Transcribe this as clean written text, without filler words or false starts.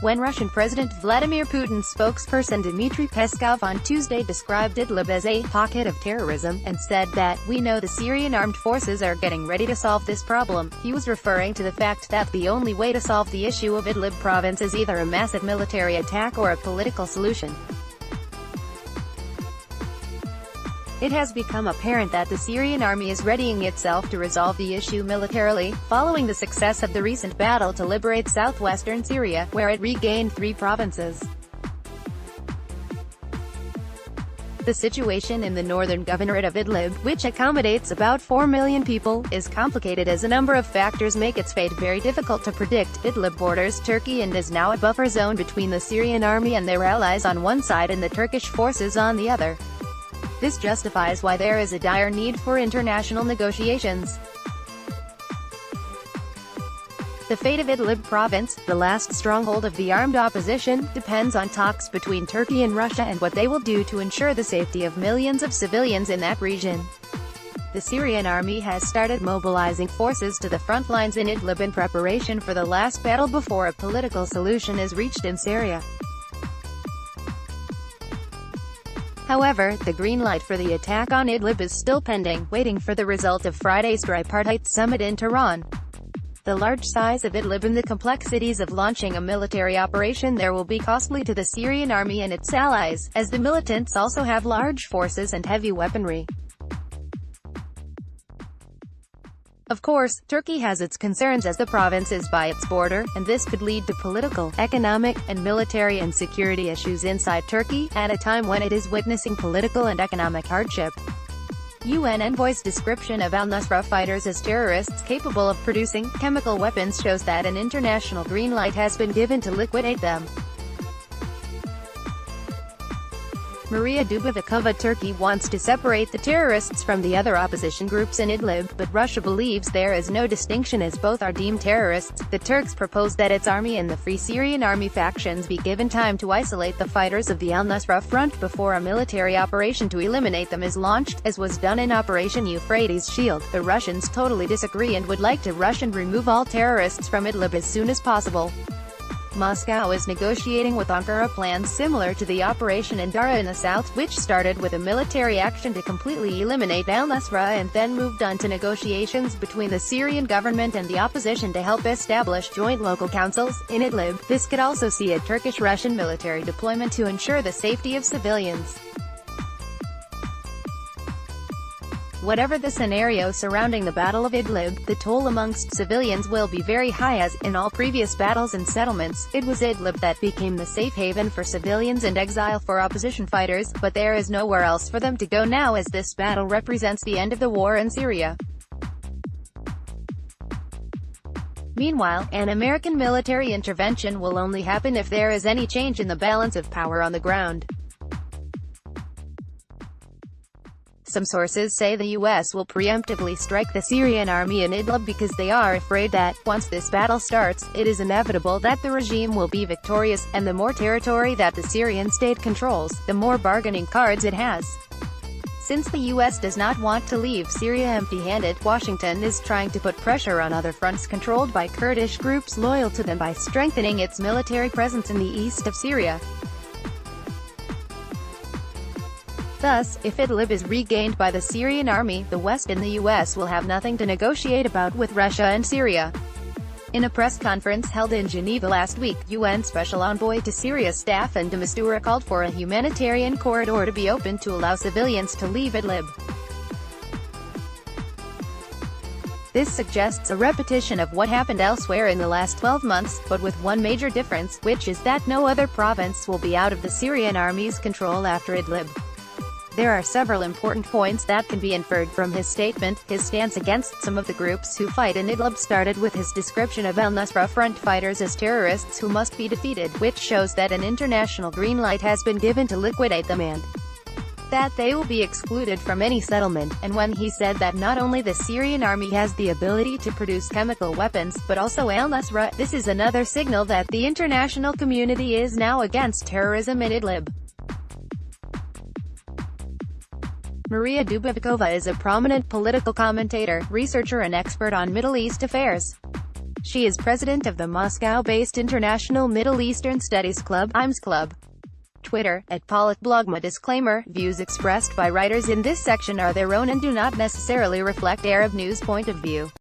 when Russian President Vladimir Putin's spokesperson Dmitry Peskov on Tuesday described Idlib as a pocket of terrorism, and said that, "We know the Syrian armed forces are getting ready to solve this problem." He was referring to the fact that the only way to solve the issue of Idlib province is either a massive military attack or a political solution. It has become apparent that the Syrian army is readying itself to resolve the issue militarily, following the success of the recent battle to liberate southwestern Syria, where it regained 3 provinces. The situation in the northern governorate of Idlib, which accommodates about 4 million people, is complicated as a number of factors make its fate very difficult to predict. Idlib borders Turkey and is now a buffer zone between the Syrian army and their allies on one side and the Turkish forces on the other. This justifies why there is a dire need for international negotiations. The fate of Idlib province, the last stronghold of the armed opposition, depends on talks between Turkey and Russia and what they will do to ensure the safety of millions of civilians in that region. The Syrian army has started mobilizing forces to the front lines in Idlib in preparation for the last battle before a political solution is reached in Syria. However, the green light for the attack on Idlib is still pending, waiting for the result of Friday's tripartite summit in Tehran. The large size of Idlib and the complexities of launching a military operation there will be costly to the Syrian army and its allies, as the militants also have large forces and heavy weaponry. Of course, Turkey has its concerns as the province is by its border, and this could lead to political, economic, and military and security issues inside Turkey, at a time when it is witnessing political and economic hardship. UN envoy's description of al-Nusra fighters as terrorists capable of producing chemical weapons shows that an international green light has been given to liquidate them. Maria Dubovicova Turkey wants to separate the terrorists from the other opposition groups in Idlib, but Russia believes there is no distinction as both are deemed terrorists. The Turks proposed that its army and the Free Syrian Army factions be given time to isolate the fighters of the al-Nusra Front before a military operation to eliminate them is launched, as was done in Operation Euphrates Shield. The Russians totally disagree and would like to rush and remove all terrorists from Idlib as soon as possible. Moscow is negotiating with Ankara plans similar to the operation in Dara in the south, which started with a military action to completely eliminate al-Nusra and then moved on to negotiations between the Syrian government and the opposition to help establish joint local councils in Idlib. This could also see a Turkish-Russian military deployment to ensure the safety of civilians. Whatever the scenario surrounding the Battle of Idlib, the toll amongst civilians will be very high as, in all previous battles and settlements, it was Idlib that became the safe haven for civilians and exile for opposition fighters, but there is nowhere else for them to go now as this battle represents the end of the war in Syria. Meanwhile, an American military intervention will only happen if there is any change in the balance of power on the ground. Some sources say the U.S. will preemptively strike the Syrian army in Idlib because they are afraid that, once this battle starts, it is inevitable that the regime will be victorious, and the more territory that the Syrian state controls, the more bargaining cards it has. Since the U.S. does not want to leave Syria empty-handed, Washington is trying to put pressure on other fronts controlled by Kurdish groups loyal to them by strengthening its military presence in the east of Syria. Thus, if Idlib is regained by the Syrian army, the West and the U.S. will have nothing to negotiate about with Russia and Syria. In a press conference held in Geneva last week, UN Special Envoy to Syria Staffan de Mistura called for a humanitarian corridor to be opened to allow civilians to leave Idlib. This suggests a repetition of what happened elsewhere in the last 12 months, but with one major difference, which is that no other province will be out of the Syrian army's control after Idlib. There are several important points that can be inferred from his statement. His stance against some of the groups who fight in Idlib started with his description of al-Nusra Front fighters as terrorists who must be defeated, which shows that an international green light has been given to liquidate them and that they will be excluded from any settlement. And when he said that not only the Syrian army has the ability to produce chemical weapons, but also al-Nusra, this is another signal that the international community is now against terrorism in Idlib. Maria Dubovicova is a prominent political commentator, researcher and expert on Middle East affairs. She is president of the Moscow-based International Middle Eastern Studies Club, IMS Club. Twitter, @politblogma. Disclaimer: views expressed by writers in this section are their own and do not necessarily reflect Arab News point of view.